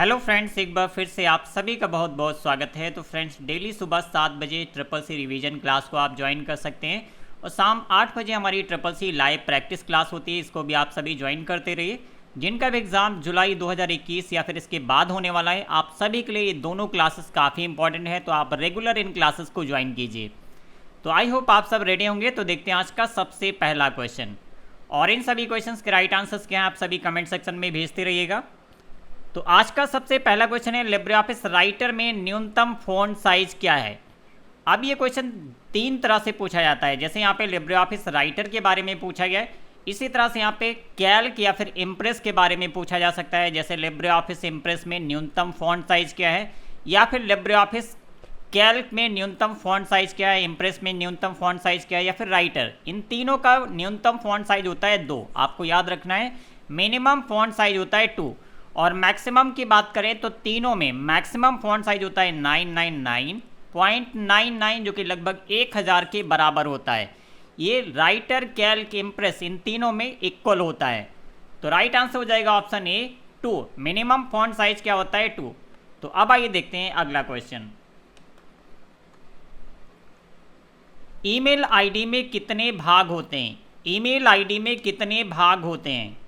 Hello friends, एक बार फिर से आप सभी का बहुत बहुत स्वागत है। तो फ्रेंड्स, डेली सुबह 7 बजे ट्रिपल सी रिवीजन क्लास को आप ज्वाइन कर सकते हैं और शाम 8 बजे हमारी triple C live practice class होती है। इसको भी आप सभी ज्वाइन करते रहिए। जिनका भी एग्ज़ाम जुलाई 2021 या फिर इसके बाद होने वाला है, आप सभी के लिए ये दोनों क्लासेस काफ़ी इंपॉर्टेंट है, तो आप रेगुलर इन क्लासेस को ज्वाइन कीजिए। तो आई होप आप सब रेडी होंगे। तो देखते हैं आज का सबसे पहला क्वेश्चन, और इन सभी क्वेश्चंस के राइट आंसर्स क्या हैं आप सभी कमेंट सेक्शन में भेजते रहिएगा। तो आज का सबसे पहला क्वेश्चन है, लिब्रियोफिस राइटर में न्यूनतम फ़ॉन्ट साइज क्या है। अब ये क्वेश्चन तीन तरह से पूछा जाता है। जैसे यहाँ पे लिब्रियोफिस राइटर के बारे में पूछा गया है, इसी तरह से यहाँ पे कैल्क या फिर इम्प्रेस के बारे में पूछा जा सकता है। जैसे लिब्रियोफिस इम्प्रेस में न्यूनतम फ़ॉन्ट साइज क्या है, या फिर लिब्रियोफिस कैल्क में न्यूनतम फ़ॉन्ट साइज क्या है, इम्प्रेस में न्यूनतम फ़ॉन्ट साइज क्या है, या फिर राइटर। इन तीनों का न्यूनतम फ़ॉन्ट साइज होता है 2। आपको याद रखना है, मिनिमम फ़ॉन्ट साइज होता है 2 और मैक्सिमम की बात करें तो तीनों में मैक्सिमम फ़ॉन्ट साइज होता है 999.99, जो कि लगभग 1000 के बराबर होता है। ये राइटर, कैल्क, इम्प्रेस इन तीनों में इक्वल होता है। तो राइट आंसर हो जाएगा option A 2। Minimum font size क्या होता है 2। तो अब आइए देखते हैं अगला क्वेश्चन। ईमेल आईडी में कितने भाग होते हैं। ईमेल आईडी में कितने भाग होते हैं।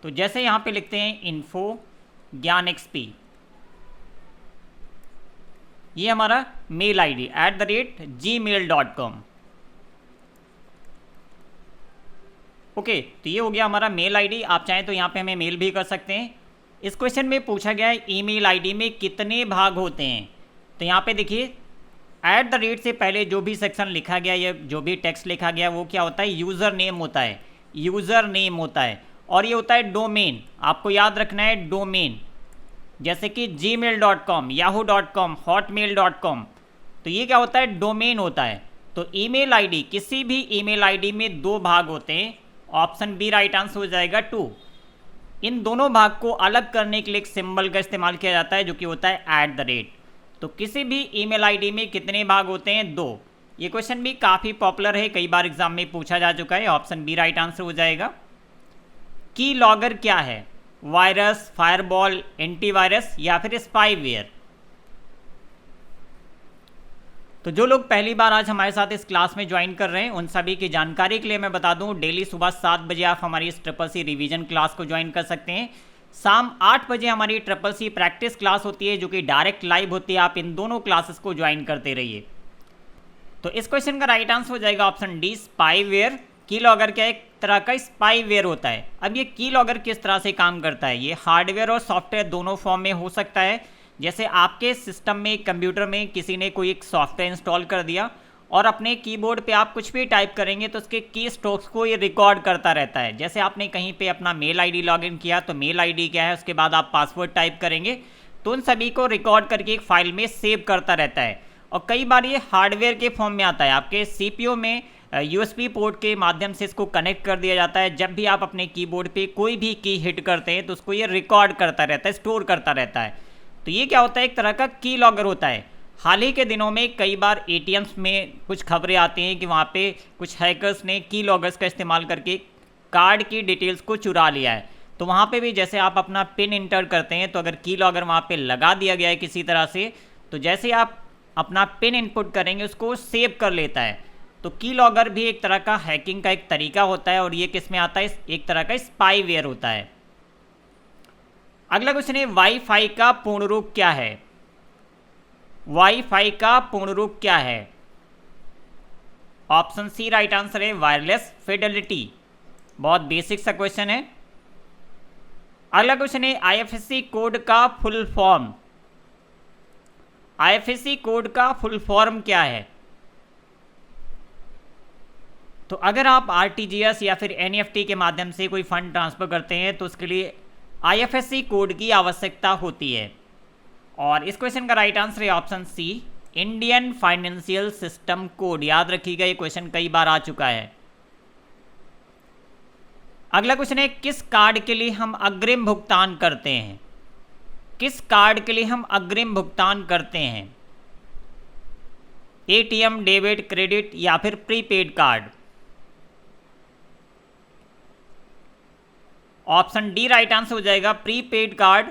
तो जैसे यहाँ पे लिखते हैं इन्फो ज्ञान XP, ये हमारा मेल आईडी @gmail.com। ओके, तो ये हो गया हमारा मेल आईडी। आप चाहें तो यहाँ पे हमें मेल भी कर सकते हैं। इस क्वेश्चन में पूछा गया है ईमेल आईडी में कितने भाग होते हैं। तो यहाँ पे देखिए @ से पहले जो भी सेक्शन लिखा गया या जो भी टेक्स्ट लिखा गया वो क्या होता है, यूज़र नेम होता है। यूज़र नेम होता है और ये होता है डोमेन। आपको याद रखना है डोमेन, जैसे कि gmail.com, yahoo.com, hotmail.com। तो ये क्या होता है, डोमेन होता है। तो ईमेल आईडी, किसी भी ईमेल आईडी में 2 भाग होते हैं। ऑप्शन बी राइट आंसर हो जाएगा 2। इन दोनों भाग को अलग करने के लिए एक सिंबल का इस्तेमाल किया जाता है, जो कि होता है @। तो किसी भी ईमेल आईडी में कितने भाग होते हैं, 2। ये क्वेश्चन भी काफ़ी पॉपुलर है, कई बार एग्जाम में पूछा जा चुका है। ऑप्शन बी राइट आंसर हो जाएगा। की लॉगर क्या है, वायरस, फायरवॉल, एंटीवायरस या फिर स्पाईवेयर। तो जो लोग पहली बार आज हमारे साथ इस क्लास में ज्वाइन कर रहे हैं, उन सभी की जानकारी के लिए मैं बता दूं, डेली सुबह 7 बजे आप हमारी इस ट्रिपल सी रिवीजन क्लास को ज्वाइन कर सकते हैं। शाम 8 बजे हमारी ट्रिपल सी प्रैक्टिस क्लास होती है, जो कि डायरेक्ट लाइव होती है। आप इन दोनों क्लासेस को ज्वाइन करते रहिए। तो इस क्वेश्चन का राइट आंसर हो जाएगा ऑप्शन डी, स्पाईवेयर। की लॉगर क्या एक तरह का स्पाईवेयर होता है। अब ये की लॉगर किस तरह से काम करता है, ये हार्डवेयर और सॉफ्टवेयर दोनों फॉर्म में हो सकता है। जैसे आपके सिस्टम में, कंप्यूटर में किसी ने कोई एक सॉफ्टवेयर इंस्टॉल कर दिया और अपने कीबोर्ड पे आप कुछ भी टाइप करेंगे तो उसके की स्ट्रोक्स को ये रिकॉर्ड करता रहता है। जैसे आपने कहीं पे अपना मेल आईडी लॉगिन किया तो मेल आईडी क्या है, उसके बाद आप पासवर्ड टाइप करेंगे तो उन सभी को रिकॉर्ड करके एक फाइल में सेव करता रहता है। और कई बार ये हार्डवेयर के फॉर्म में आता है। आपके CPU में USB पोर्ट के माध्यम से इसको कनेक्ट कर दिया जाता है। जब भी आप अपने कीबोर्ड पे कोई भी की हिट करते हैं तो उसको ये रिकॉर्ड करता रहता है, स्टोर करता रहता है। तो ये क्या होता है, एक तरह का की लॉगर होता है। हाल ही के दिनों में कई बार ATMs में कुछ खबरें आती हैं कि वहाँ पे कुछ हैकर्स ने की लॉगर्स का इस्तेमाल करके कार्ड की डिटेल्स को चुरा लिया है। तो वहाँ पे भी जैसे आप अपना पिन इंटर करते हैं, तो अगर की लॉगर वहाँ पे लगा दिया गया है किसी तरह से, तो जैसे आप अपना पिन इनपुट करेंगे उसको सेव कर लेता है। तो की लॉगर भी एक तरह का हैकिंग का एक तरीका होता है, और ये किस में आता है, एक तरह का स्पाईवेयर होता है। अगला क्वेश्चन है, वाईफाई का पूर्ण रूप क्या है। वाईफाई का पूर्ण रूप क्या है। ऑप्शन सी राइट आंसर है, वायरलेस फिडेलिटी। बहुत बेसिक सा क्वेश्चन है। अगला क्वेश्चन है, IFSC कोड का फुल फॉर्म। IFSC कोड का फुल फॉर्म क्या है। तो अगर आप RTGS या फिर NEFT के माध्यम से कोई फंड ट्रांसफ़र करते हैं तो उसके लिए IFSC कोड की आवश्यकता होती है। और इस क्वेश्चन का राइट आंसर है option C, Indian financial system code. याद रखिएगा, ये क्वेश्चन कई बार आ चुका है। अगला क्वेश्चन है, किस कार्ड के लिए हम अग्रिम भुगतान करते हैं। किस कार्ड के लिए हम अग्रिम भुगतान करते हैं। ATM, डेबिट, क्रेडिट या फिर prepaid card. Option D right answer हो जाएगा, प्रीपेड कार्ड।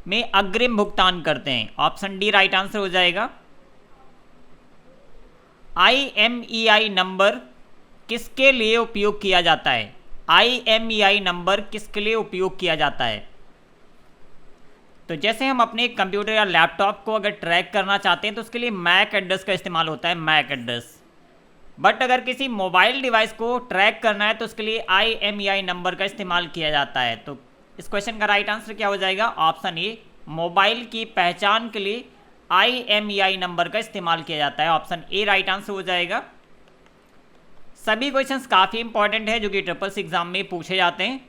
में अग्रिम भुगतान करते हैं? ऑप्शन डी राइट आंसर हो जाएगा। IMEI नंबर किसके लिए उपयोग किया जाता है? IMEI नंबर किसके लिए उपयोग किया जाता है? तो जैसे हम अपने कंप्यूटर या लैपटॉप को अगर ट्रैक करना चाहते हैं तो उसके लिए मैक एड्रेस का इस्तेमाल होता है, मैक एड्रेस। बट अगर किसी मोबाइल डिवाइस को ट्रैक करना है तो उसके लिए IMEI नंबर का इस्तेमाल किया जाता है। तो इस क्वेश्चन का राइट आंसर क्या हो जाएगा? ऑप्शन ए, मोबाइल की पहचान के लिए IMEI नंबर का इस्तेमाल किया जाता है। ऑप्शन ए राइट आंसर हो जाएगा। सभी क्वेश्चंस काफ़ी इंपॉर्टेंट है जो कि ट्रिपल सी एग्जाम में पूछे जाते हैं।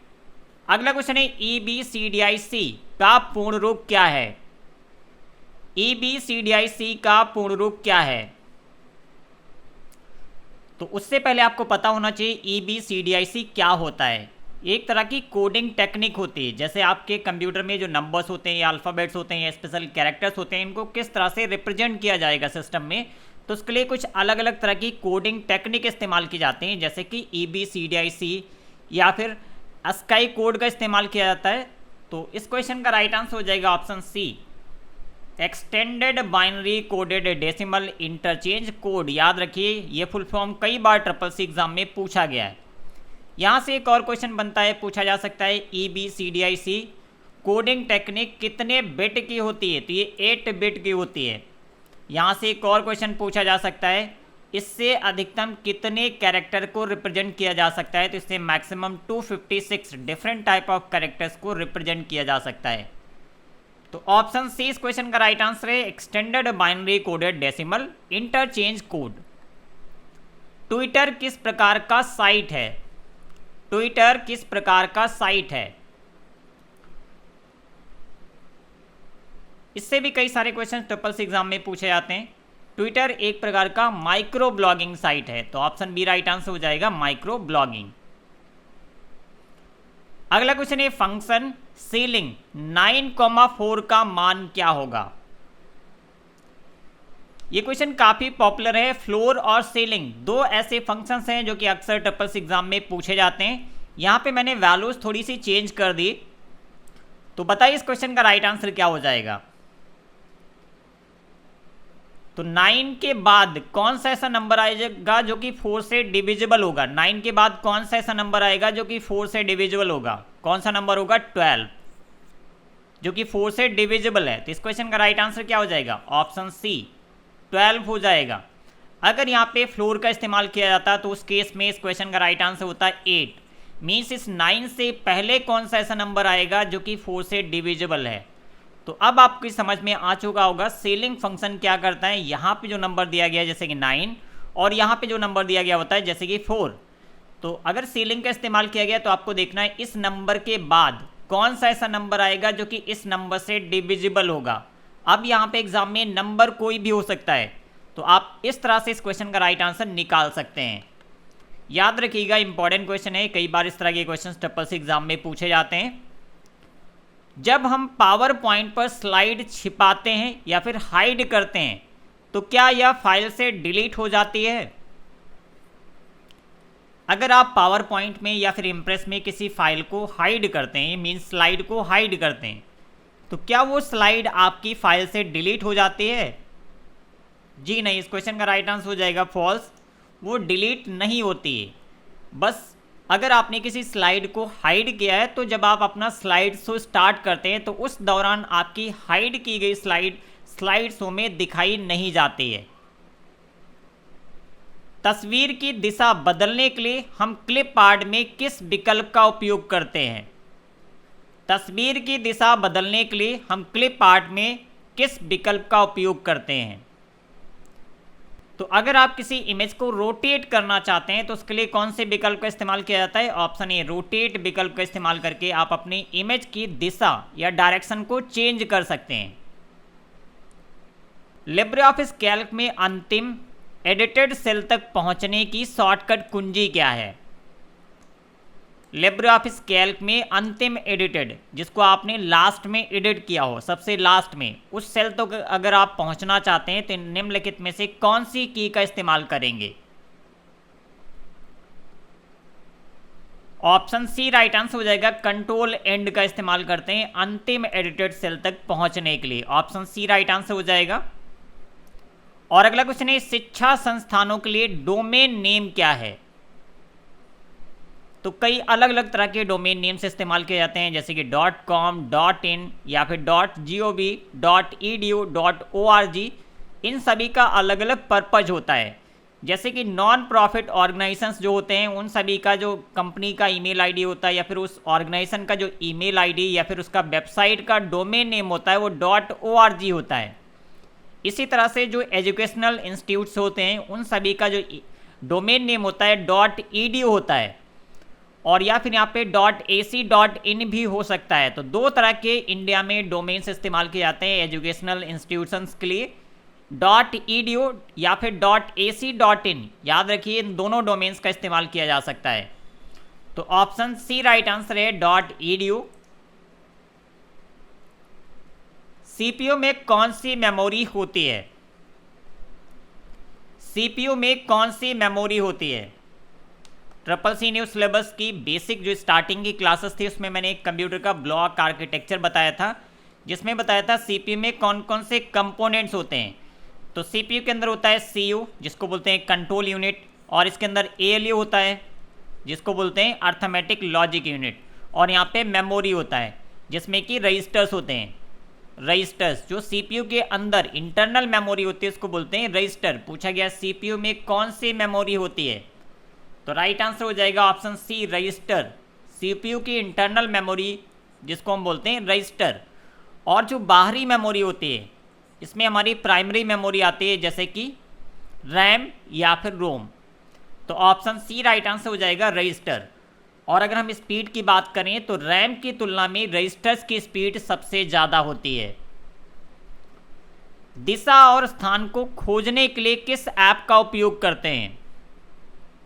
अगला क्वेश्चन है EBCDIC का पूर्ण रूप क्या है? EBCDIC का पूर्ण रूप क्या है? तो उससे पहले आपको पता होना चाहिए EBCDIC क्या होता है। एक तरह की कोडिंग टेक्निक होती है, जैसे आपके कंप्यूटर में जो नंबर्स होते हैं या अल्फ़ाबेट्स होते हैं या स्पेशल कैरेक्टर्स होते हैं, इनको किस तरह से रिप्रेजेंट किया जाएगा सिस्टम में, तो उसके लिए कुछ अलग अलग तरह की कोडिंग टेक्निक इस्तेमाल की जाती हैं, जैसे कि EBCDIC या फिर ASCII कोड का इस्तेमाल किया जाता है। तो इस क्वेश्चन का राइट आंसर हो जाएगा option C, extended binary coded decimal interchange code. याद रखिए ये फुल फॉर्म कई बार ट्रिपल सी एग्जाम में पूछा गया है। यहाँ से एक और क्वेश्चन बनता है, पूछा जा सकता है EBCDIC कोडिंग टेक्निक कितने बिट की होती है? तो ये 8 बिट की होती है। यहाँ से एक और क्वेश्चन पूछा जा सकता है, इससे अधिकतम कितने कैरेक्टर को रिप्रेजेंट किया जा सकता है? तो इससे maximum 256 different type of characters को रिप्रेजेंट किया जा सकता है। तो ऑप्शन सी इस क्वेश्चन का राइट आंसर है, extended binary coded decimal interchange code. Twitter किस प्रकार का साइट है? ट्विटर किस प्रकार का साइट है? इससे भी कई सारे क्वेश्चन ट्रिपल सी एग्जाम में पूछे जाते हैं। ट्विटर एक प्रकार का माइक्रो ब्लॉगिंग साइट है। तो ऑप्शन बी राइट आंसर हो जाएगा, माइक्रो ब्लॉगिंग। अगला क्वेश्चन है, फंक्शन सीलिंग 9,4 का मान क्या होगा? ये क्वेश्चन काफी पॉपुलर है। फ्लोर और सीलिंग दो ऐसे फंक्शंस हैं जो कि अक्सर ट्रिपल सी एग्जाम में पूछे जाते हैं। यहाँ पे मैंने वैल्यूज थोड़ी सी चेंज कर दी। तो बताइए इस क्वेश्चन का राइट आंसर क्या हो जाएगा? तो 9 के बाद कौन सा ऐसा नंबर आएगा जो कि 4 से डिविजिबल होगा? 9 के बाद कौन सा ऐसा नंबर आएगा जो कि 4 से डिविजिबल होगा? कौन सा नंबर होगा? 12, जो कि 4 से डिविजिबल है। तो इस क्वेश्चन का राइट आंसर क्या हो जाएगा? ऑप्शन सी 12 हो जाएगा। अगर यहाँ पे फ्लोर का इस्तेमाल किया जाता तो उस केस में इस क्वेश्चन का राइट आंसर होता है 8। मीन्स इस 9 से पहले कौन सा ऐसा नंबर आएगा जो कि 4 से डिविजिबल है? तो अब आपकी समझ में आ चुका होगा सीलिंग फंक्शन क्या करता है। यहाँ पे जो नंबर दिया गया है जैसे कि 9 और यहाँ पे जो नंबर दिया गया होता है जैसे कि 4, तो अगर सीलिंग का इस्तेमाल किया गया तो आपको देखना है इस नंबर के बाद कौन सा ऐसा नंबर आएगा जो कि इस नंबर से डिविजिबल होगा। अब यहाँ पे एग्जाम में नंबर कोई भी हो सकता है, तो आप इस तरह से इस क्वेश्चन का राइट आंसर निकाल सकते हैं। याद रखिएगा, इंपॉर्टेंट क्वेश्चन है, कई बार इस तरह के क्वेश्चन ट्रिपल सी एग्जाम में पूछे जाते हैं। जब हम पावर पॉइंट पर स्लाइड छिपाते हैं या फिर हाइड करते हैं तो क्या यह फाइल से डिलीट हो जाती है? अगर आप पावर पॉइंट में या फिर इम्प्रेस में किसी फाइल को हाइड करते हैं, मीन्स स्लाइड को हाइड करते हैं, तो क्या वो स्लाइड आपकी फाइल से डिलीट हो जाती है? जी नहीं, इस क्वेश्चन का राइट आंसर हो जाएगा फॉल्स। वो डिलीट नहीं होती है। बस अगर आपने किसी स्लाइड को हाइड किया है तो जब आप अपना स्लाइड शो स्टार्ट करते हैं तो उस दौरान आपकी हाइड की गई स्लाइड शो में दिखाई नहीं जाती है। तस्वीर की दिशा बदलने के लिए हम क्लिप आर्ट में किस विकल्प का उपयोग करते हैं? तस्वीर की दिशा बदलने के लिए हम क्लिप आर्ट में किस विकल्प का उपयोग करते हैं? तो अगर आप किसी इमेज को रोटेट करना चाहते हैं तो उसके लिए कौन से विकल्प का इस्तेमाल किया जाता है? ऑप्शन ए, रोटेट विकल्प का इस्तेमाल करके आप अपनी इमेज की दिशा या डायरेक्शन को चेंज कर सकते हैं। लिब्रे ऑफिस कैल्क में अंतिम एडिटेड सेल तक पहुंचने की शॉर्टकट कुंजी क्या है? लिब्रे ऑफिस कैल्क में अंतिम एडिटेड, जिसको आपने लास्ट में एडिट किया हो, सबसे लास्ट में, उस सेल तक अगर आप पहुंचना चाहते हैं तो निम्नलिखित में से कौन सी की का इस्तेमाल करेंगे? ऑप्शन सी राइट आंसर हो जाएगा, कंट्रोल एंड का इस्तेमाल करते हैं अंतिम एडिटेड सेल तक पहुंचने के लिए। ऑप्शन सी राइट आंसर हो जाएगा। और अगला क्वेश्चन है, शिक्षा संस्थानों के लिए डोमेन नेम क्या है? तो कई अलग अलग तरह के डोमेन नेम्स इस्तेमाल किए जाते हैं, जैसे कि .com, .in या फिर .gov, .edu, .org। इन सभी का अलग अलग पर्पज होता है। जैसे कि नॉन प्रॉफिट ऑर्गेनाइजेशंस जो होते हैं, उन सभी का जो कंपनी का ईमेल आईडी होता है या फिर उस ऑर्गेनाइजेशन का जो ईमेल आईडी या फिर उसका वेबसाइट का डोमेन नेम होता है वो .org होता है। इसी तरह से जो एजुकेशनल इंस्टीट्यूट्स होते हैं उन सभी का जो डोमेन नेम होता है .edu होता है, और या फिर यहाँ पे .ac.in भी हो सकता है। तो दो तरह के इंडिया में डोमेन्स इस्तेमाल किए जाते हैं एजुकेशनल इंस्टीट्यूशंस के लिए, .edu या फिर .ac.in। याद रखिए इन दोनों डोमेन्स का इस्तेमाल किया जा सकता है। तो ऑप्शन सी राइट आंसर है, .edu। सीपीयू में कौन सी मेमोरी होती है? सीपीयू में कौन सी मेमोरी होती है? ट्रिपल सी न्यूज़ सिलेबस की बेसिक जो स्टार्टिंग की क्लासेस थी उसमें मैंने एक कंप्यूटर का ब्लॉक आर्किटेक्चर बताया था, जिसमें बताया था सीपीयू में कौन कौन से कंपोनेंट्स होते हैं। तो सीपीयू के अंदर होता है सीयू, जिसको बोलते हैं कंट्रोल यूनिट, और इसके अंदर एएलयू होता है जिसको बोलते हैं अर्थमेटिक लॉजिक यूनिट, और यहाँ पे मेमोरी होता है जिसमें कि रजिस्टर्स होते हैं। रजिस्टर्स जो सीपीयू के अंदर इंटरनल मेमोरी होती है उसको बोलते हैं रजिस्टर। पूछा गया सीपीयू में कौन सी मेमोरी होती है, तो राइट आंसर हो जाएगा ऑप्शन सी, रजिस्टर। सीपीयू की इंटरनल मेमोरी जिसको हम बोलते हैं रजिस्टर। और जो बाहरी मेमोरी होती है इसमें हमारी प्राइमरी मेमोरी आती है, जैसे कि रैम या फिर रोम। तो ऑप्शन सी राइट आंसर हो जाएगा, रजिस्टर। और अगर हम स्पीड की बात करें तो रैम की तुलना में रजिस्टर्स की स्पीड सबसे ज़्यादा होती है। दिशा और स्थान को खोजने के लिए किस ऐप का उपयोग करते हैं?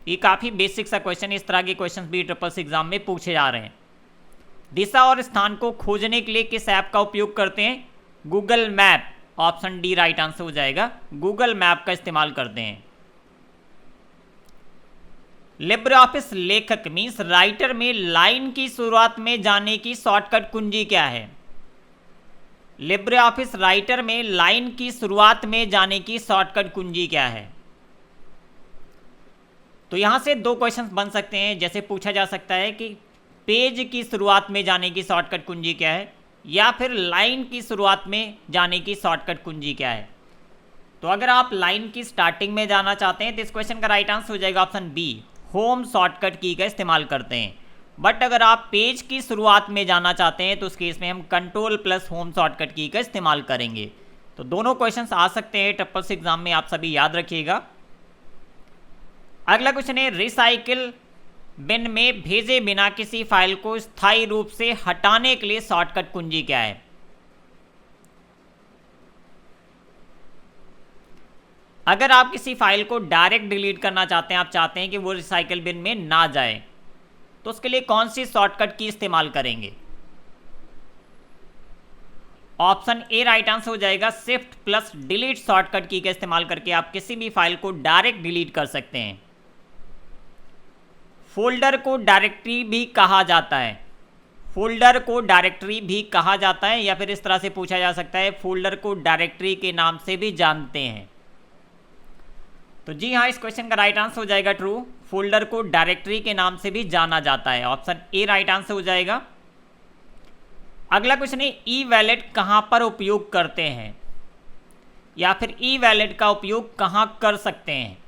ये काफ़ी बेसिक सा क्वेश्चन है, इस तरह के क्वेश्चन भी ट्रिपल सी एग्जाम में पूछे जा रहे हैं। दिशा और स्थान को खोजने के लिए किस ऐप का उपयोग करते हैं? Google map. Option D right answer हो जाएगा, गूगल मैप का इस्तेमाल करते हैं। लिब्रे ऑफिस लेखक मीन्स राइटर में लाइन की शुरुआत में जाने की शॉर्टकट कुंजी क्या है? लिब्रे ऑफिस राइटर में लाइन की शुरुआत में जाने की शॉर्टकट कुंजी क्या है? तो यहां से दो क्वेश्चंस बन सकते हैं। जैसे पूछा जा सकता है कि पेज की शुरुआत में जाने की शॉर्टकट कुंजी क्या है, या फिर लाइन की शुरुआत में जाने की शॉर्टकट कुंजी क्या है। तो अगर आप लाइन की स्टार्टिंग में जाना चाहते हैं तो इस क्वेश्चन का राइट आंसर हो जाएगा ऑप्शन बी, होम शॉर्टकट की का इस्तेमाल करते हैं। बट अगर आप पेज की शुरुआत में जाना चाहते हैं तो उस केस में हम कंट्रोल प्लस होम शॉर्टकट की का इस्तेमाल करेंगे। तो दोनों क्वेश्चंस आ सकते हैं ट्रिपल सी एग्जाम में, आप सभी याद रखिएगा। अगला क्वेश्चन है, रिसाइकिल बिन में भेजे बिना किसी फाइल को स्थायी रूप से हटाने के लिए शॉर्टकट कुंजी क्या है? अगर आप किसी फाइल को डायरेक्ट डिलीट करना चाहते हैं, आप चाहते हैं कि वो रिसाइकिल बिन में ना जाए, तो उसके लिए कौन सी शॉर्टकट की इस्तेमाल करेंगे? ऑप्शन ए राइट आंसर हो जाएगा, शिफ्ट प्लस डिलीट शॉर्टकट की का इस्तेमाल करके आप किसी भी फाइल को डायरेक्ट डिलीट कर सकते हैं। फोल्डर को डायरेक्टरी भी कहा जाता है। फोल्डर को डायरेक्टरी भी कहा जाता है, या फिर इस तरह से पूछा जा सकता है, फोल्डर को डायरेक्टरी के नाम से भी जानते हैं। तो जी हाँ, इस क्वेश्चन का राइट आंसर हो जाएगा ट्रू, फोल्डर को डायरेक्टरी के नाम से भी जाना जाता है। ऑप्शन ए राइट आंसर हो जाएगा। अगला क्वेश्चन है, ई वैलेट कहां पर उपयोग करते हैं, या फिर ई वैलेट का उपयोग कहां कर सकते हैं?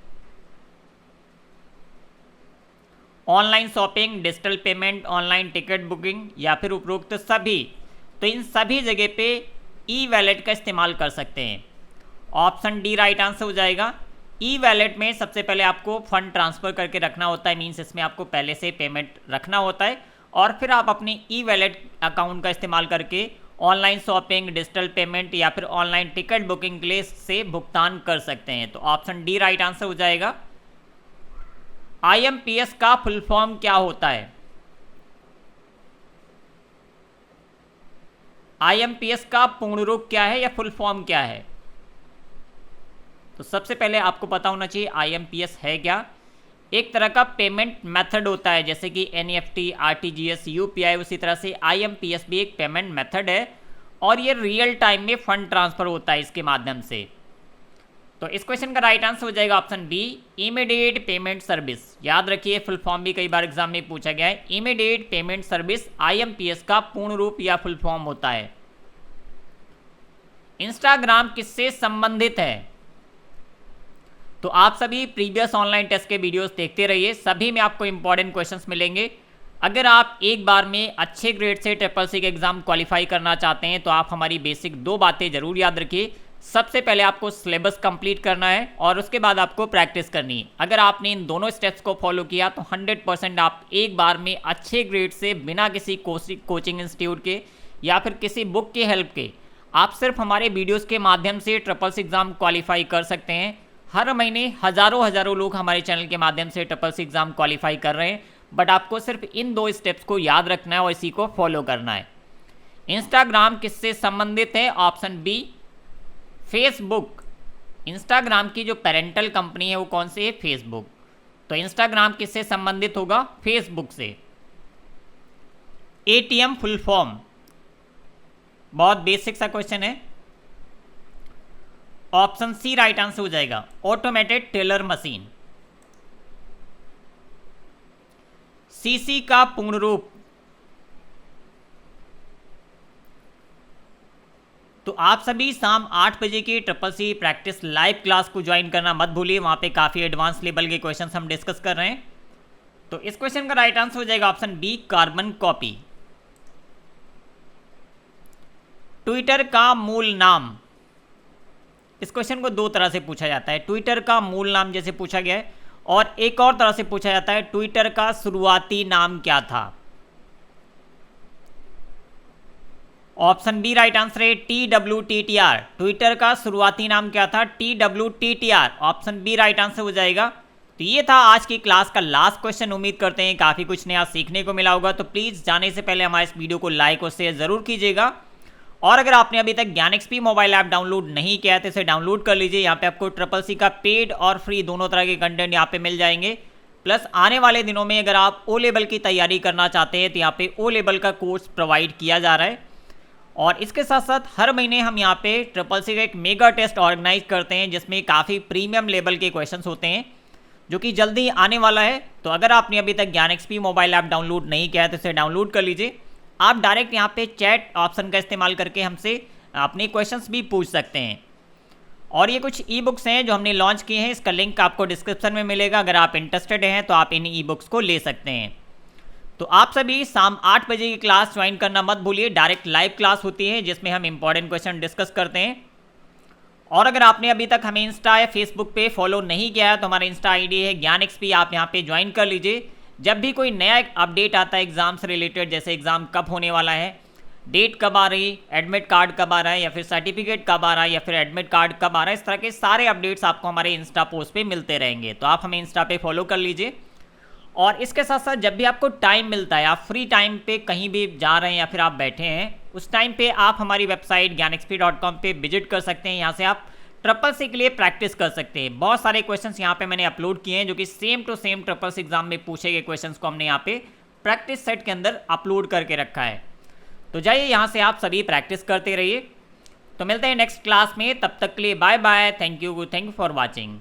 Online shopping, digital payment, online ticket booking, या फिर उपरोक्त सभी। तो इन सभी जगह पे ई वैलेट का इस्तेमाल कर सकते हैं। ऑप्शन डी राइट आंसर हो जाएगा। ई वैलेट में सबसे पहले आपको फंड ट्रांसफ़र करके रखना होता है, मीन्स इसमें आपको पहले से पेमेंट रखना होता है, और फिर आप अपनी ई वैलेट अकाउंट का इस्तेमाल करके ऑनलाइन शॉपिंग, डिजिटल पेमेंट या फिर ऑनलाइन टिकट बुकिंग के लिए से भुगतान कर सकते हैं। तो ऑप्शन डी राइट आंसर हो जाएगा। IMPS का फुल फॉर्म क्या होता है? IMPS का पूर्ण रूप क्या है या फुल फॉर्म क्या है? तो सबसे पहले आपको पता होना चाहिए IMPS है क्या। एक तरह का पेमेंट मेथड होता है, जैसे कि NEFT, RTGS, UPI, उसी तरह से IMPS भी एक पेमेंट मेथड है और ये रियल टाइम में फंड ट्रांसफ़र होता है इसके माध्यम से। तो इस क्वेश्चन का राइट आंसर हो जाएगा option B, immediate payment service. याद रखिए, फुल फॉर्म भी कई बार एग्जाम में पूछा गया है। इमीडिएट पेमेंट सर्विस IMPS का पूर्ण रूप या फुल फॉर्म होता है। इंस्टाग्राम किससे संबंधित है? तो आप सभी प्रीवियस ऑनलाइन टेस्ट के वीडियोस देखते रहिए, सभी में आपको इंपॉर्टेंट क्वेश्चंस मिलेंगे। अगर आप एक बार में अच्छे ग्रेड से SSC के एग्जाम क्वालिफाई करना चाहते हैं तो आप हमारी बेसिक 2 बातें जरूर याद रखिए। सबसे पहले आपको सिलेबस कंप्लीट करना है और उसके बाद आपको प्रैक्टिस करनी है। अगर आपने इन दोनों स्टेप्स को फॉलो किया तो 100% आप एक बार में अच्छे ग्रेड से बिना किसी कोचिंग इंस्टीट्यूट के या फिर किसी बुक की हेल्प के आप सिर्फ हमारे वीडियोस के माध्यम से SSC एग्ज़ाम क्वालिफाई कर सकते हैं। हर महीने हज़ारों लोग हमारे चैनल के माध्यम से SSC एग्ज़ाम क्वालिफाई कर रहे हैं, बट आपको सिर्फ इन 2 स्टेप्स को याद रखना है और इसी को फॉलो करना है। इंस्टाग्राम किससे संबंधित है? Option B, Facebook. इंस्टाग्राम की जो पेरेंटल कंपनी है वो कौन सी है? फेसबुक। तो इंस्टाग्राम किससे संबंधित होगा? फेसबुक से। ATM फुल फॉर्म, बहुत बेसिक सा क्वेश्चन है। ऑप्शन सी राइट आंसर हो जाएगा, ऑटोमेटेड टेलर मशीन। CC का पूर्ण रूप, तो आप सभी शाम 8 बजे की SSC प्रैक्टिस लाइव क्लास को ज्वाइन करना मत भूलिए। वहां पे काफ़ी एडवांस लेवल के क्वेश्चंस हम डिस्कस कर रहे हैं। तो इस क्वेश्चन का राइट आंसर हो जाएगा option B, carbon copy. Twitter का मूल नाम, इस क्वेश्चन को 2 तरह से पूछा जाता है। ट्विटर का मूल नाम जैसे पूछा गया है, और एक और तरह से पूछा जाता है ट्विटर का शुरुआती नाम क्या था। ऑप्शन बी राइट आंसर है, TWTTR। ट्विटर का शुरुआती नाम क्या था? TWTTR। Option B right answer हो जाएगा। तो ये था आज की क्लास का लास्ट क्वेश्चन। उम्मीद करते हैं काफ़ी कुछ नया सीखने को मिला होगा। तो प्लीज़ जाने से पहले हमारे इस वीडियो को लाइक और शेयर ज़रूर कीजिएगा। और अगर आपने अभी तक ज्ञानXP मोबाइल ऐप डाउनलोड नहीं किया है तो इसे डाउनलोड कर लीजिए। यहाँ पे आपको SSC का पेड और फ्री दोनों तरह के कंटेंट यहाँ पे मिल जाएंगे। प्लस आने वाले दिनों में अगर आप O लेवल की तैयारी करना चाहते हैं तो यहाँ पे O लेवल का कोर्स प्रोवाइड किया जा रहा है। और इसके साथ साथ हर महीने हम यहाँ पे SSC का एक मेगा टेस्ट ऑर्गेनाइज करते हैं जिसमें काफ़ी प्रीमियम लेवल के क्वेश्चंस होते हैं जो कि जल्दी आने वाला है। तो अगर आपने अभी तक ज्ञानXP मोबाइल ऐप डाउनलोड नहीं किया है तो इसे डाउनलोड कर लीजिए। आप डायरेक्ट यहाँ पे चैट ऑप्शन का इस्तेमाल करके हमसे अपने क्वेश्चंस भी पूछ सकते हैं। और ये कुछ ई बुक्स हैं जो हमने लॉन्च किए हैं, इसका लिंक आपको डिस्क्रिप्शन में मिलेगा। अगर आप इंटरेस्टेड हैं तो आप इन ई बुक्स को ले सकते हैं। तो आप सभी शाम 8 बजे की क्लास ज्वाइन करना मत भूलिए। डायरेक्ट लाइव क्लास होती है जिसमें हम इंपॉर्टेंट क्वेश्चन डिस्कस करते हैं। और अगर आपने अभी तक हमें इंस्टा या फेसबुक पे फॉलो नहीं किया है तो हमारा इंस्टा ID है ज्ञानXP, आप यहाँ पे ज्वाइन कर लीजिए। जब भी कोई नया अपडेट आता है एग्जाम से रिलेटेड, जैसे एग्जाम कब होने वाला है, डेट कब आ रही, एडमिट कार्ड कब आ रहा है, या फिर सर्टिफिकेट कब आ रहा है, या फिर एडमिट कार्ड कब आ रहा है, इस तरह के सारे अपडेट्स आपको हमारे इंस्टा पोस्ट पे मिलते रहेंगे। तो आप हमें इंस्टा पे फॉलो कर लीजिए। और इसके साथ साथ जब भी आपको टाइम मिलता है, आप फ्री टाइम पे कहीं भी जा रहे हैं या फिर आप बैठे हैं, उस टाइम पे आप हमारी वेबसाइट ज्ञानXP.com पे विजिट कर सकते हैं। यहाँ से आप SSC के लिए प्रैक्टिस कर सकते हैं। बहुत सारे क्वेश्चंस यहाँ पे मैंने अपलोड किए हैं जो कि same to same SSC exam में पूछे गए क्वेश्चंस को हमने यहाँ पे प्रैक्टिस सेट के अंदर अपलोड करके रखा है। तो जाइए यहाँ से आप सभी प्रैक्टिस करते रहिए। तो मिलते हैं नेक्स्ट क्लास में, तब तक के लिए bye bye. Thank you for watching.